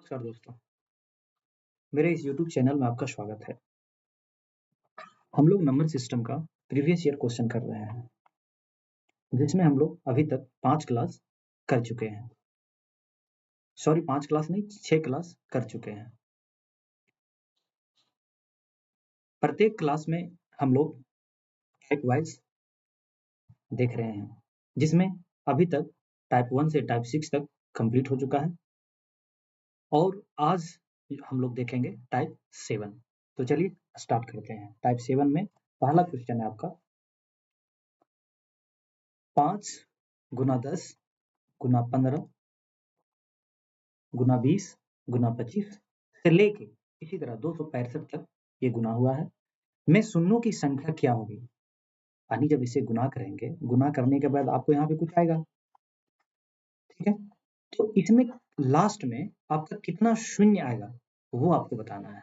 नमस्कार दोस्तों, मेरे इस YouTube चैनल में आपका स्वागत है। हम लोग नंबर सिस्टम का प्रीवियस ईयर क्वेश्चन कर रहे हैं, जिसमें हम लोग अभी तक 5 क्लास कर चुके हैं। सॉरी 5 क्लास नहीं 6 क्लास कर चुके हैं। प्रत्येक क्लास में हम लोग टाइप वाइज देख रहे हैं, जिसमें अभी तक टाइप 1 से टाइप 6 तक कंप्लीट हो चुका है और आज हम लोग देखेंगे टाइप 7। तो चलिए स्टार्ट करते हैं। टाइप 7 में पहला क्वेश्चन है आपका 5 गुना 10 गुना 15 गुना 20 गुना 25 से लेके इसी तरह 265 तक ये गुना हुआ है। में शून्यों की संख्या क्या होगी? यानी जब इसे गुना करेंगे, गुना करने के बाद आपको यहाँ पे कुछ आएगा, ठीक है? तो इसमें लास्ट में आपका कितना शून्य आएगा वो आपको बताना है।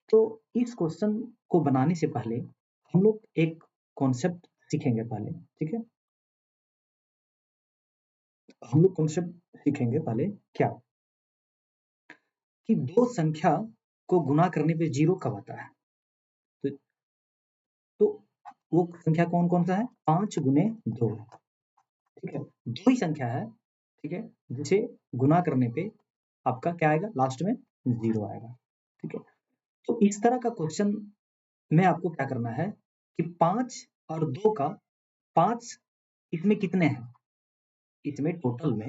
तो इस क्वेश्चन को बनाने से पहले हम लोग एक कॉन्सेप्ट सीखेंगे पहले, ठीक है? हम लोग कॉन्सेप्ट सीखेंगे पहले क्या कि दो संख्या को गुना करने पे जीरो कब आता है। तो वो संख्या कौन कौन सा है? 5 गुने 2, ठीक है? दो ही संख्या है, ठीक है? जिसे गुना करने पे आपका क्या आएगा? लास्ट में 0 आएगा, ठीक है? तो इस तरह का क्वेश्चन में आपको क्या करना है कि 5 और 2 का 5 इसमें कितने हैं? इसमें टोटल में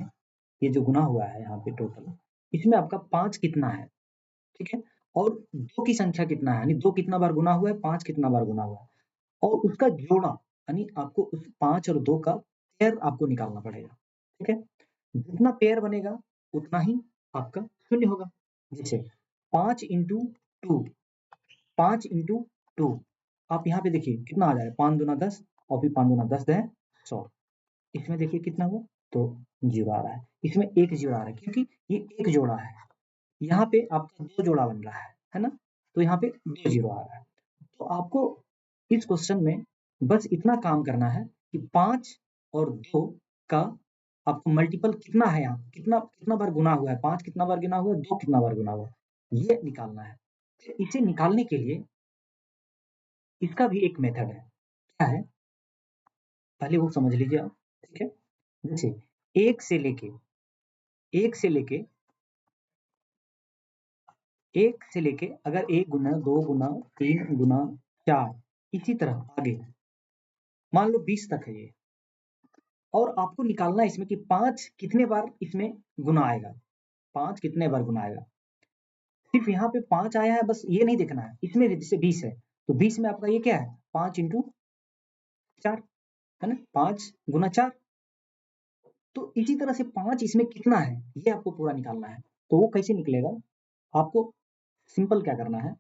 ये जो गुना हुआ है यहाँ पे टोटल, इसमें आपका 5 कितना है, ठीक है? और 2 की संख्या कितना है? यानी 2 कितना बार गुना हुआ है, 5 कितना बार गुना हुआ है और उसका जोड़ा, यानी आपको उस 5 और 2 का पेयर आपको निकालना पड़ेगा, ठीक है? जितना पेयर बनेगा उतना ही आपका शून्य होगा। जैसे 5 इंटू 2, 5 इंटू 2, आप यहाँ पे देखिए कितना आ जा रहा है, 5 दूना 10 और फिर 5 दूना 10 है 100। इसमें देखिए कितना हुआ, तो 0 आ रहा है। इसमें एक 0 आ रहा है क्योंकि ये एक जोड़ा है। यहाँ पे आपका 2 जोड़ा बन रहा है ना? तो यहाँ पे 2 0 आ रहा है। तो आपको इस क्वेश्चन में बस इतना काम करना है कि 5 और 2 का आपको मल्टीपल कितना है, यहाँ कितना कितना बार गुना हुआ है, 5 कितना बार गुना हुआ है, 2 कितना बार गुना हुआ है, ये निकालना है। तो इसे निकालने के लिए इसका भी एक मेथड है। क्या है? पहले वो समझ लीजिए आप, ठीक है? जैसे 1 से लेके 1 से लेके 1 से लेके अगर 1 गुना 2 गुना 3 गुना 4 इसी तरह आगे मान लो 20 तक है ये, और आपको निकालना है इसमें कि 5 कितने बार इसमें गुना आएगा, 5 कितने बार गुना आएगा। सिर्फ यहाँ पे 5 आया है बस ये नहीं देखना है, इसमें जैसे 20 है, तो 20 में आपका ये क्या है, 5 इंटू 4 है ना, 5 गुना 4। तो इसी तरह से 5 इसमें कितना है ये आपको पूरा निकालना है। तो वो कैसे निकलेगा? आपको सिंपल क्या करना है,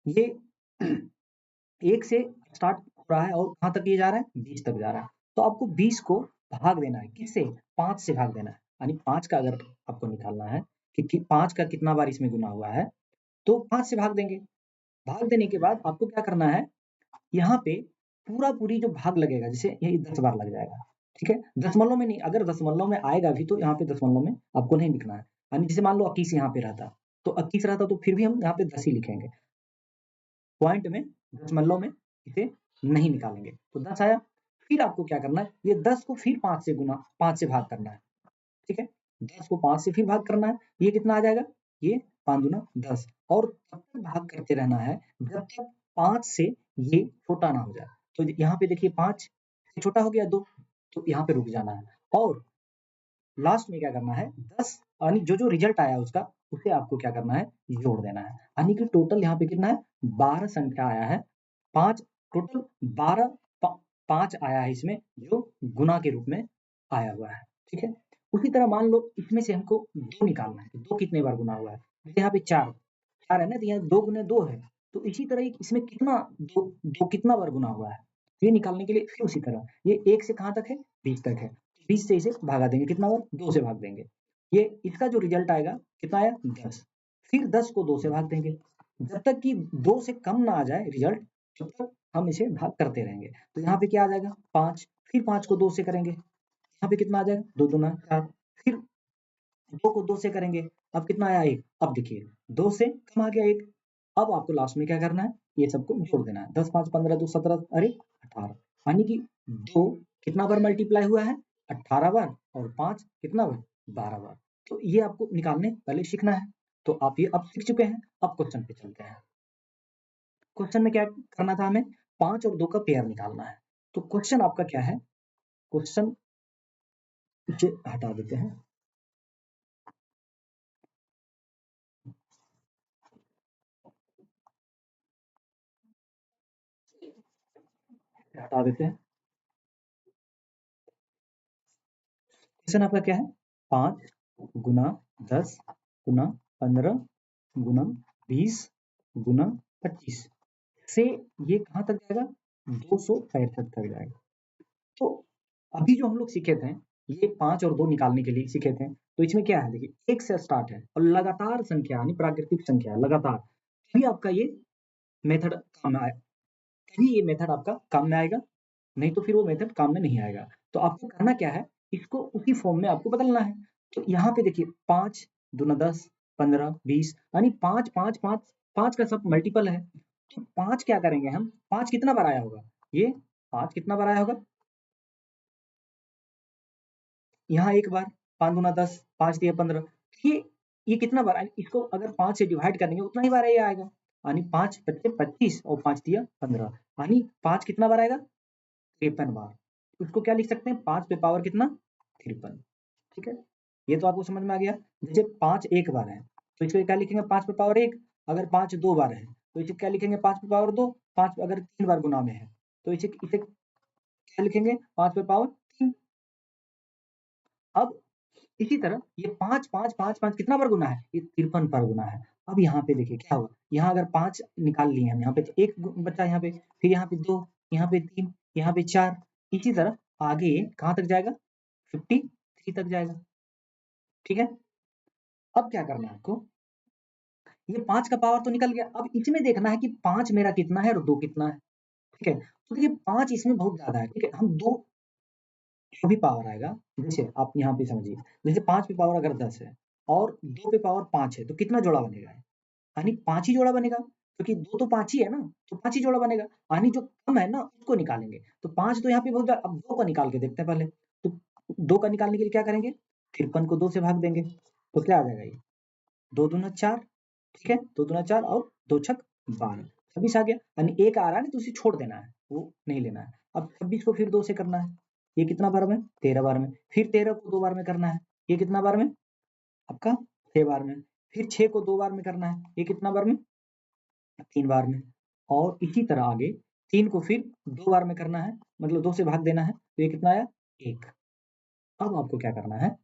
ये 1 से स्टार्ट हो रहा है और कहाँ तक ये जा रहा है, 20 तक जा रहा है। तो आपको 20 को भाग देना है, किससे? 5 से भाग देना है। यानी 5 का अगर आपको निकालना है कि 5 का कितना बार इसमें गुना हुआ है, तो 5 से भाग देंगे। भाग देने के बाद आपको क्या करना है, यहाँ पे पूरी जो भाग लगेगा, जैसे यही 10 बार लग जाएगा, ठीक है? दशमलव में नहीं, अगर दशमलव में आएगा भी तो यहाँ पे दशमलव में आपको नहीं लिखना है। यानी जैसे मान लो 21 यहाँ पे रहता, तो 21 रहता तो फिर भी हम यहाँ पे 10 ही लिखेंगे। पॉइंट में, दशमलव में इसे नहीं निकालेंगे। तो 10 आया, फिर आपको क्या करना है, ये 10 को फिर 5 से भाग करना है, ठीक है? 10 को 5 से फिर भाग करना है, ये कितना आ जाएगा, ये 5 दूना 10, और तब तक भाग करते रहना है जब तक 5 से ये छोटा ना हो जाए। तो यहाँ पे देखिए 5 से छोटा हो गया 2, तो यहाँ पे रुक जाना है और लास्ट में क्या करना है, 10 यानी जो रिजल्ट आया उसका, उसे आपको क्या करना है, जोड़ देना है। यानी कि टोटल यहाँ पे कितना है, 12 संख्या आया है, 5 टोटल 12 5 आया है इसमें, जो गुना के रूप में आया हुआ है, ठीक है? उसी तरह मान लो इसमें से हमको 2 निकालना है, 2 कितने बार गुना हुआ है, जैसे यहाँ पे 4 4 है ना, तो यहाँ 2 गुने 2 है, तो इसी तरह इसमें कितना 2 कितना बार गुना हुआ है, ये निकालने के लिए फिर उसी तरह ये 1 से कहाँ तक है, 20 तक है, 20 से इसे भागा देंगे, कितना बार, 2 से भाग देंगे। ये इसका जो रिजल्ट आएगा कितना आया, 10, फिर 10 को 2 से भाग देंगे, जब तक कि 2 से कम ना आ जाए रिजल्ट, तब तक हम इसे भाग करते रहेंगे। तो यहाँ पे क्या आ जाएगा, 5, फिर 5 को 2 से करेंगे, यहाँ पे कितना आ जाएगा, 2 दूना 4, फिर 2 को 2 से करेंगे, अब कितना आया 1। अब देखिए 2 से कम आ गया 1। अब आपको लास्ट में क्या करना है, ये सबको जोड़ देना है। 10 5 15 2 17 अरे 18, यानी कि 2 कितना बार मल्टीप्लाई हुआ है, 18 बार, और 5 कितना बार, 12 बार। तो ये आपको निकालने पहले सीखना है। तो आप ये अब सीख चुके हैं। अब क्वेश्चन पे चलते हैं। क्वेश्चन में क्या करना था हमें, 5 और 2 का पेयर निकालना है। तो क्वेश्चन आपका क्या है, क्वेश्चन इसे हटा देते हैं, हटा देते हैं। क्वेश्चन आपका क्या है, 5 गुना 10 गुना 15 गुना 20 गुना 25 से ये कहाँ तक जाएगा, 265 तक जाएगा। तो अभी जो हम लोग सीखे थे, ये 5 और 2 निकालने के लिए सीखे थे, तो इसमें क्या है देखिए, 1 से स्टार्ट है और लगातार संख्या यानी प्राकृतिक संख्या लगातार, तभी आपका ये मेथड काम में आए, तभी ये मेथड आपका काम में आएगा, नहीं तो फिर वो मेथड काम में नहीं आएगा। तो आपको करना क्या है, इसको उसी फॉर्म में आपको बदलना है। तो यहाँ पे देखिए 5 दूना 10 15 20 यानी 5 5 5 5 का सब मल्टीपल है। तो 5 क्या करेंगे हम, 5 कितना बार आया होगा, ये 5 कितना बार आया होगा, यहाँ एक बार, 5 दूना 10 5 तिया 15, ये कितना बार, इसको अगर 5 से डिवाइड करेंगे उतना ही बार ये आएगा, यानी 5 पच्चे 25 और 5 तिया 15, यानी 5 कितना बार आएगा, 53 बार। उसको क्या लिख सकते हैं, 5 पे पावर कितना, 53। ठीक है, ये तो आपको समझ में आ गया। जैसे 5 एक बार है, तो इसको क्या लिखेंगे, 5 पे पावर 1। अगर 5 दो बार है, तो इसे क्या लिखेंगे, 5 पे पावर 2। 5 अगर 3 बार गुना में है, तो इसे इसे क्या लिखेंगे, 5 पे पावर 3। अब इसी तरह ये 5 5 5 5 कितना बार गुना है, ये 53 बार गुना है। अब यहाँ पे देखिए क्या हुआ, यहाँ अगर 5 निकाल लिए हम, यहाँ पे तो 1 बचा यहाँ पे, फिर यहाँ पे 2, यहाँ पे 3, यहाँ पे 4, इसी तरह आगे कहाँ तक जाएगा, 53 तक जाएगा। ठीक है, अब क्या करना है आपको, ये 5 का पावर तो निकल गया, अब इसमें देखना है कि 5 मेरा कितना है और 2 कितना है। ठीक है, तो देखिए 5 इसमें बहुत ज़्यादा है, ठीक है, हम 2 जो भी पावर आएगा, जैसे आप यहाँ पे समझिए, जैसे 5 पे पावर अगर 10 है और 2 पे पावर 5 है, तो कितना जोड़ा बनेगा, यानी 5 ही जोड़ा बनेगा, क्योंकि 2 तो 5 ही है ना, तो 5 ही जोड़ा बनेगा, यानी जो कम है ना उसको निकालेंगे। तो 5 तो यहाँ पे बहुत ज़्यादा, अब 2 का निकाल के देखते हैं पहले। तो 2 का निकालने के लिए क्या करेंगे, 53 को 2 से भाग देंगे, तो क्या आ जाएगा ये, 2 दूना 4, ठीक है, 2 दूना 4 और 2 छक 12, 26 आ गया, यानी 1 आ रहा है ना, तो उसे छोड़ देना है, वो नहीं लेना है। अब 26 को फिर 2 से करना है, ये कितना बार में, 13 बार में, फिर 13 को 2 बार में करना है, ये कितना बार में, आपका 6 बार में, फिर 6 को 2 बार में करना है, ये कितना बार में, 3 बार में, और इसी तरह आगे 3 को फिर 2 बार में करना है, मतलब 2 से भाग देना है, तो ये कितना आया, 1। अब आपको क्या करना है,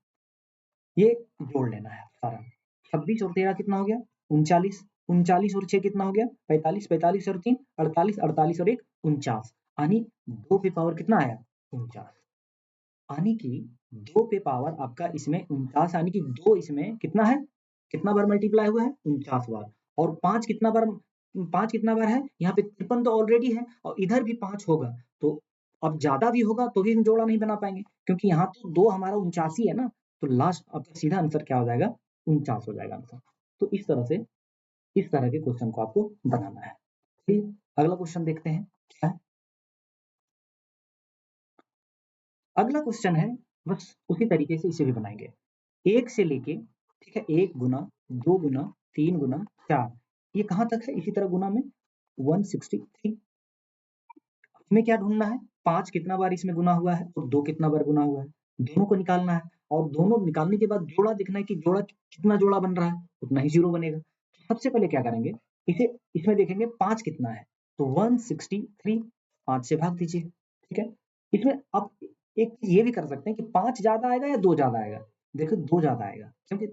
ये जोड़ लेना है सारा, 26 और 13 कितना हो गया, 39, 39 और 6 कितना हो गया, 45, 45 और 3 48, 48 और 1 49, यानी 2 पे पावर कितना आया, 49, यानी कि 2 पे पावर आपका इसमें 49, यानी कि 2 इसमें कितना है, कितना बार मल्टीप्लाई हुआ है, 49 बार, और 5 कितना बार, 5 कितना बार है, यहाँ पे 53 तो ऑलरेडी है और इधर भी 5 होगा, तो अब ज़्यादा भी होगा तो भी हम जोड़ा नहीं बना पाएँगे, क्योंकि यहाँ तो 2 हमारा 49 ही है ना, तो लास्ट आपका सीधा आंसर क्या हो जाएगा, 49 हो जाएगा आंसर। तो इस तरह से, इस तरह के क्वेश्चन को आपको बनाना है। फिर अगला क्वेश्चन देखते हैं, क्या है? अगला क्वेश्चन है, बस उसी तरीके से इसे भी बनाएँगे। 1 से लेके, ठीक है, 1 गुना, 2 गुना, 3 गुना, 4, ये कहाँ तक है, इसी तरह गुना में 163। हमें क्या ढूँढना है, 5 कितना बार इसमें गुना हुआ है और 2 कितना बार गुना हुआ है, दोनों को निकालना है, और दोनों निकालने के बाद जोड़ा देखना है कि जोड़ा कितना जोड़ा बन रहा है, उतना ही 0 बनेगा। तो सबसे पहले क्या करेंगे, इसे इसमें देखेंगे 5 कितना है, तो 163, 5 से भाग दीजिए, ठीक है। इसमें आप एक चीज़ ये भी कर सकते हैं कि 5 ज़्यादा आएगा या 2 ज़्यादा आएगा? देखिए 2 ज़्यादा आएगा, क्योंकि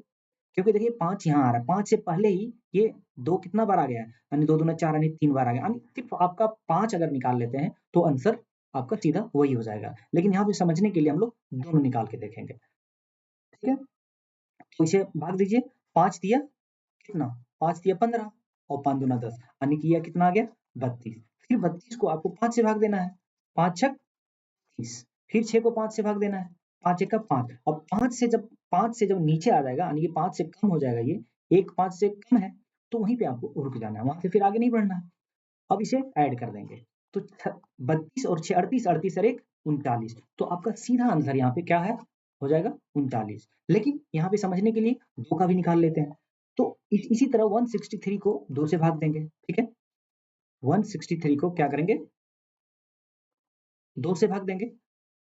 क्योंकि देखिए 5 यहाँ आ रहा है, 5 से पहले ही ये 2 कितना बार आ गया है, यानी 2 दूना 4 यानी 3 बार आ गया, यानी सिर्फ़ आपका 5 अगर निकाल लेते हैं, तो आंसर आपका सीधा वही हो जाएगा। लेकिन यहाँ पे समझने के लिए हम लोग दोनों निकाल के देखेंगे, ठीक है? तो इसे भाग दीजिए, 5 तिया कितना? 5 तिया 15 और 5 दूना 10, यानी कि यह कितना आ गया? 32। फिर 32 को आपको 5 से भाग देना है, 5 छक 30, फिर 6 को 5 से भाग देना है, 5 एकम 5, अब 5 से जब 5 से जब नीचे आ जाएगा यानी कि 5 से कम हो जाएगा ये, 1 5 से कम है, तो वहीं पे आपको रुक जाना है, वहाँ से फिर आगे नहीं बढ़ना है। अब इसे ऐड कर देंगे, तो 32 और 6 38, 38 और 1 39, तो आपका सीधा आंसर यहाँ पे क्या है? हो जाएगा 39। लेकिन यहाँ पे समझने के लिए 2 का भी निकाल लेते हैं। तो इसी तरह 163 को 2 से भाग देंगे, ठीक है? 163 को क्या करेंगे? 2 से भाग देंगे।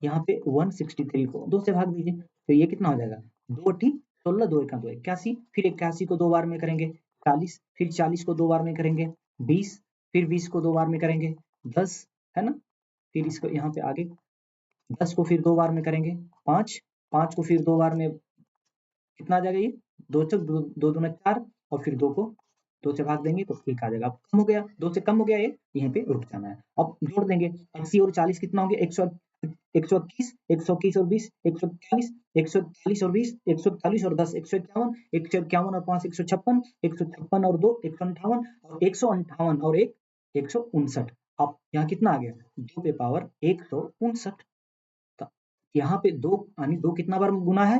यहाँ पे 163 को 2 से भाग दीजिए, तो ये कितना हो जाएगा? 2 अट्ठी 16, 2 एका 2 81, फिर 81 को 2 बार में करेंगे 40, फिर 40 को 2 बार में करेंगे 20, फिर 20 को 2 बार में करेंगे 10, है ना? फिर इसको यहाँ पे आगे 10 को फिर 2 बार में करेंगे 5, 5 को फिर 2 बार में कितना आ जाएगा ये? 2 चौक 2 2 दूना 4 और फिर 2 को 2 से भाग देंगे तो 1 आ जाएगा। अब कम हो गया, 2 से कम हो गया ये, यहीं पे रुक जाना है। अब जोड़ देंगे 80 और 40 कितना हो गया? 121, 121 और 20 141, 141 और 20 141 और 10 151, 151 और 5 156, 156 और 2 158 और 158 और 1 159। अब यहाँ कितना आ गया? 2 पे पावर 159। तो यहाँ पे 2 यानी 2 कितना बार गुना है?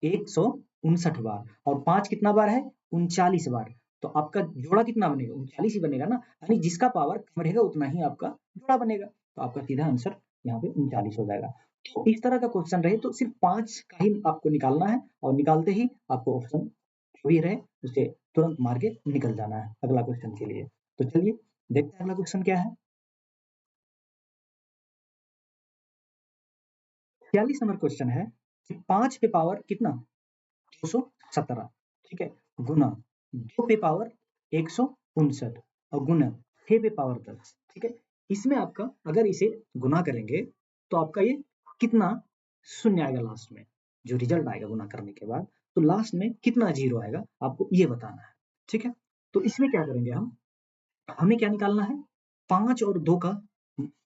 159 बार, और 5 कितना बार है? 39 बार। तो आपका जोड़ा कितना बनेगा? 39 ही बनेगा ना, यानी जिसका पावर कम रहेगा उतना ही आपका जोड़ा बनेगा। तो आपका सीधा आंसर यहाँ पे 39 हो जाएगा। तो इस तरह का क्वेश्चन रहे तो सिर्फ 5 का ही आपको निकालना है, और निकालते ही आपको ऑप्शन जो भी रहे उसे तुरंत मार के निकल जाना है अगला क्वेश्चन के लिए। तो चलिए देखते हैं अगला क्वेश्चन क्या है। 46 नंबर क्वेश्चन है कि 5 पे पावर कितना? 217, ठीक है, गुना 2 पे पावर 159 और गुना 6 पे पावर 10, ठीक है। इसमें आपका अगर इसे गुना करेंगे तो आपका ये कितना शून्य आएगा लास्ट में, जो रिजल्ट आएगा गुना करने के बाद, तो लास्ट में कितना जीरो आएगा आपको ये बताना है, ठीक है। तो इसमें क्या करेंगे हम, हमें क्या निकालना है? 5 और 2 का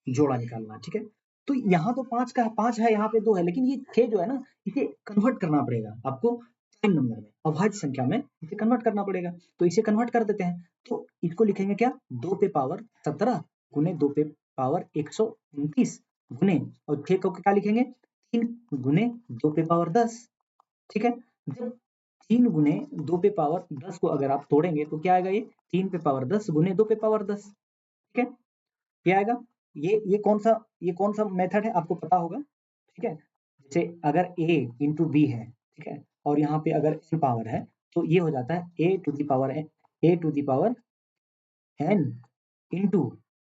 जोड़ा निकालना है, ठीक है। तो यहाँ तो 5 का 5 है, यहाँ पे 2 है, लेकिन ये 6 जो है ना, इसे कन्वर्ट करना पड़ेगा आपको प्राइम नंबर में, अभाज्य संख्या में इसे कन्वर्ट करना पड़ेगा। तो इसे कन्वर्ट कर देते हैं, तो इसको लिखेंगे क्या? 2 पे पावर 17 गुने 2 पे पावर 129 गुने, और 6 को क्या लिखेंगे? 3 गुने 2 पे पावर 10, ठीक है। जब 3 गुने 2 पे पावर 10 को अगर आप तोड़ेंगे तो क्या आएगा? ये 3 पे पावर 10 गुने 2 पे पावर 10, ठीक है। क्या आएगा? ये कौन सा मेथड है आपको पता होगा, ठीक है। जैसे अगर a इंटू बी है, ठीक है, और यहाँ पे अगर n पावर है तो ये हो जाता है a to the power n into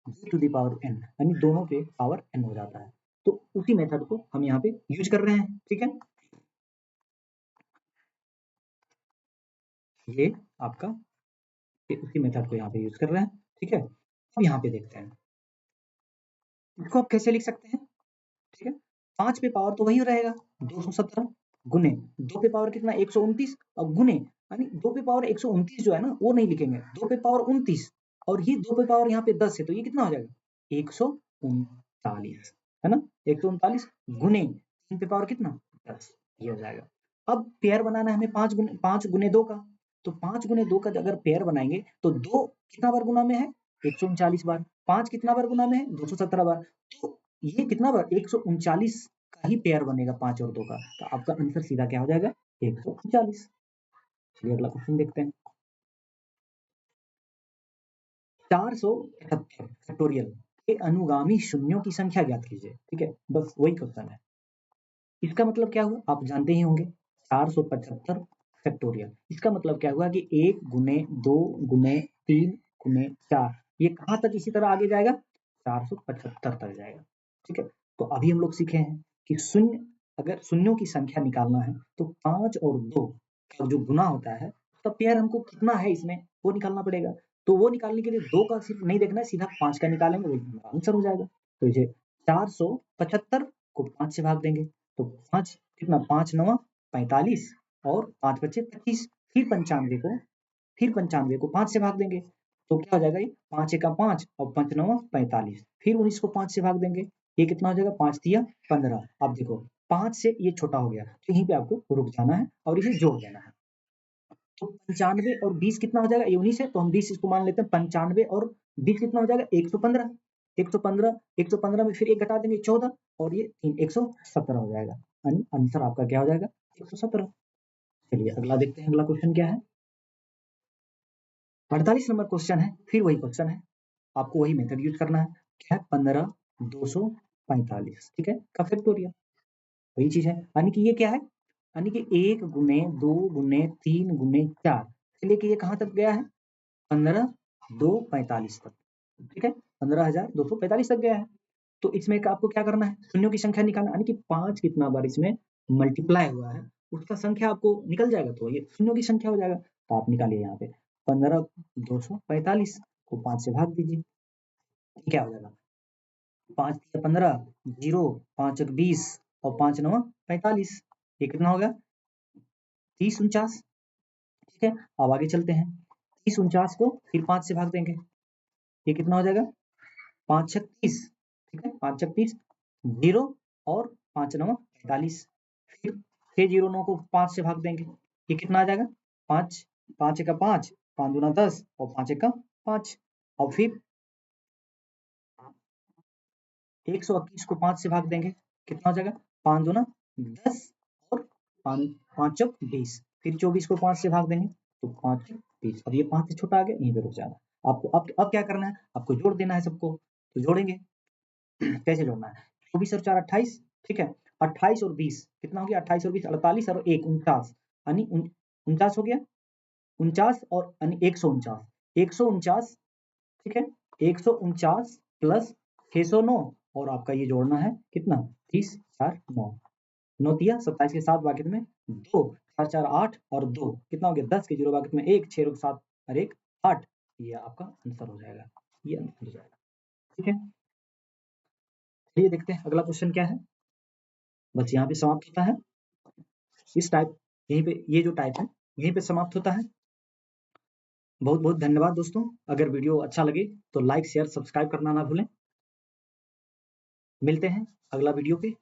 b to the power n, यानी दोनों पे पावर n हो जाता है। तो उसी मेथड को हम यहाँ पे यूज कर रहे हैं, ठीक है। ये आपका उसी मेथड को यहाँ पे यूज कर रहे हैं, ठीक है। अब यहाँ पे देखते हैं इसको आप कैसे लिख सकते हैं, ठीक है। 5 पे पावर तो वही रहेगा 217 गुने 2 पे पावर कितना 129 और गुने, यानी 2 पे पावर 129 जो है ना वो नहीं लिखेंगे, 2 पे पावर 29, और ये 2 पे पावर यहाँ पे 10 है तो ये कितना हो जाएगा? 139, है ना, 139 गुने 3 पे पावर कितना 10, ये हो जाएगा। अब पेयर बनाना है हमें 5 गुने 2 का, तो 5 गुने 2 का अगर पेयर बनाएंगे तो 2 कितना बार गुना में है? 139 बार, 5 कितना बार गुना में है? 217 बार, तो ये कितना बार? 139 का ही पेयर बनेगा 5 और 2 का, तो आपका आंसर सीधा क्या हो जाएगा? 139। चलिए अगला क्वेश्चन देखते हैं। 475 फैक्टोरियल के अनुगामी शून्यों की संख्या ज्ञात कीजिए, ठीक है, बस वही क्वेश्चन है। इसका मतलब क्या हुआ आप जानते ही होंगे, 475 फैक्टोरियल, इसका मतलब क्या हुआ कि 1 गुने 2 गुने 3 गुने 4, ये कहाँ तक इसी तरह आगे जाएगा? 475 तक जाएगा, ठीक है। तो अभी हम लोग सीखे हैं कि शून्य, अगर शून्यों की संख्या निकालना है तो 5 और 2 का जो गुना होता है उसका पेयर हमको कितना है इसमें वो निकालना पड़ेगा। तो वो निकालने के लिए 2 का सिर्फ नहीं देखना है, सीधा 5 का निकालेंगे वही हमारा आंसर हो जाएगा। तो इसे 475 को 5 से भाग देंगे, तो 5 कितना 5 नवा 45 और 5 बचे 25, फिर 95 को 5 से भाग देंगे, तो क्या हो जाएगा? ये 5 एका 5 और 5 नवा 45, फिर 19 को 5 से भाग देंगे, ये कितना हो जाएगा? 5 तिया 15। अब देखो 5 से ये छोटा हो गया तो यहीं पे आपको रुक जाना है और इसे जोड़ देना है। तो 95 और 20 कितना हो जाएगा? ये 19 है तो हम 20 इसको मान लेते हैं। 95 और 20 कितना हो जाएगा? 115, 115 में फिर एक घटा देंगे 14 और ये 3 117 हो जाएगा, यानी आंसर आपका क्या हो जाएगा? 117। चलिए अगला देखते हैं, अगला क्वेश्चन क्या है। 48 नंबर क्वेश्चन है, फिर वही क्वेश्चन है, आपको वही मेथड यूज करना है। क्या है? 15 245, ठीक है, का फैक्टोरियल, वही चीज है। यानी कि ये क्या है? यानी कि 1 गुने 2 गुने 3 गुने 4 से लेके ये कहाँ तक गया है? 15,245 तक, ठीक है, 15,245 तक गया है। तो इसमें आपको क्या करना है? शून्यों की संख्या निकालना, यानी कि 5 कितना बार इसमें मल्टीप्लाई हुआ है उसका संख्या आपको निकल जाएगा, तो ये शून्यों की संख्या हो जाएगा। तो आप निकालिए यहाँ पे 15,245 को 5 से भाग दीजिए, क्या हो जाएगा? 5 तिया 15, 0, 5 एक 20 और 5 नवा 45, ये कितना हो गया? 3049, ठीक है। अब आगे चलते हैं, 3049 को फिर 5 से भाग देंगे, ये कितना हो जाएगा? 5 छक 30, ठीक है, 5 छक 30, 0 और 5 नवा 45, फिर 609 को 5 से भाग देंगे, ये कितना आ जाएगा? 5, 5 एका 5, 5 दूना 10 और 5 एका 5, और फिर 121 को 5 से भाग देंगे, कितना हो जाएगा? 5 दूना 10 और 5 चौक 20, फिर 24 को 5 से भाग देंगे तो 5 20। अब ये 5 से छोटा आ गया, यहीं पे रुक जाना। आपको अब क्या करना है? आपको जोड़ देना है सबको, तो जोड़ेंगे। कैसे जोड़ना है? 24 और 4 28, ठीक है, 28 और 20 कितना हो गया? 28 और 20 48 और 1 49, यानी 49 हो गया, 49 और यानी 149, 149, ठीक है, 149 प्लस 609 और आपका ये जोड़ना है कितना? 30 4 9, 9 तिया 27 के 7 ब्रैकेट में 2, 4 4 8 और 2 कितना हो गया? 10 के 0 ब्रैकेट में 1, 6 7 और 1 8, ये आपका आंसर हो जाएगा, ये आंसर हो जाएगा, ठीक है। चलिए देखते हैं अगला क्वेश्चन क्या है। बस यहाँ पे समाप्त होता है इस टाइप, यहीं पे ये जो टाइप है यहीं पे समाप्त होता है। बहुत बहुत धन्यवाद दोस्तों। अगर वीडियो अच्छा लगे तो लाइक शेयर सब्सक्राइब करना ना भूलें। मिलते हैं अगला वीडियो पे।